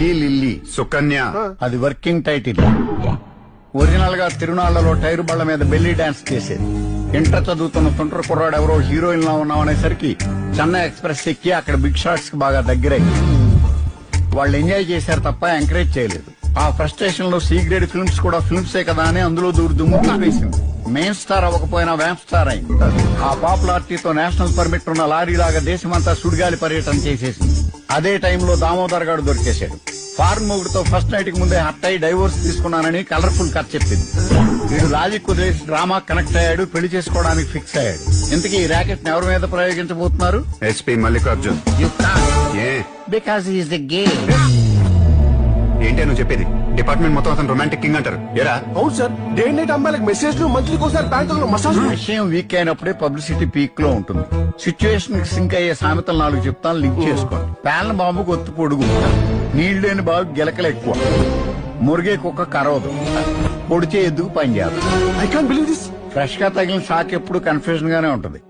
Lily Sukanya అది working title. Original గా తిరునాళ్లలో tyre బళ్ల మీద బెల్లీ డాన్స్ చేసేది. ఇంటర్ చదువుతున్న తుంటర కుర్రాడు ఎవరో హీరోయిన్ లా ఉన్నామనేసరికి చెన్నై ఎక్స్ప్రెస్ ఎక్కి అక్కడ బిగ్ షాట్స్ కి బాగా దగ్గరయ్యి వాళ్ళు ఎంజాయ్ చేశారు తప్ప ఎంకరేజ్ చేయలేదు. ఆ ఫ్రస్ట్రేషన్ లో సి గ్రేడ్ ఫిల్మ్స్ కూడా ఫిల్మ్సే కదా అని అందులో దూరి దుమ్ము వేసింది. మెయిన్ స్టార్ అవ్వకపోయినా వ్యాంప్ స్టార్ అయింది. ఆ పాపులారిటీతో నేషనల్ పర్మిట్ ఉన్న లారీ లాగా దేశమంతా సుడిగాలి పర్యటన చేసేసింది. అదే టైంలో దామోదర్ గారు దొరికేశాడు. ఫారెన్ మొగుడుతో ఫస్ట్ నైట్ కి ముందే హట్ అయి డైవోర్స్ తీసుకున్నానని కలర్ఫుల్ కథ చెప్పింది. వీడు లాజిక్ కుదిరేసి డ్రామా కనెక్ట్ అయ్యాడు, పెళ్లి చేసుకోవడానికి ఫిక్స్ అయ్యాడు. ఇంతకీ ఈ ర్యాకెట్ ని ఎవరి మీద ప్రయోగించబోతున్నారు? ఎస్పీ మల్లికార్జున్. ఏ బికాస్ ఈస్ ద గే. ఏంటి నువ్వు చెప్పేది? డిపార్ట్మెంట్ మొత్తం అతను రొమాంటిక్ కింగ్ అంటారు. ఎరా? అవును సార్, డే నైట్ అమ్మాయిలకు మెసేజ్ మంత్లీకి ఒకసారి బ్యాంకులో మసాజ్. విషయం వీక్ అయినప్పుడే పబ్లిసిటీ పీక్ లో ఉంటుంది. సిచ్యువేషన్ కి సింక్ అయ్యే సామెతలు 4 చెప్తాను, లింక్ చేసుకోండి. పేలన బాబుకు ఒత్తు పొడుగు, నీళ్లు లేని బాబు గిలకలు ఎక్కువ, మురిగే కుక్క కరవదు, పొడిచే ఎద్దుకు పని చేయాలి. I can't believe this. Fresh గా తగిలిన షాక్ ఎప్పుడు కన్ఫ్యూజన్ గానే ఉంటది.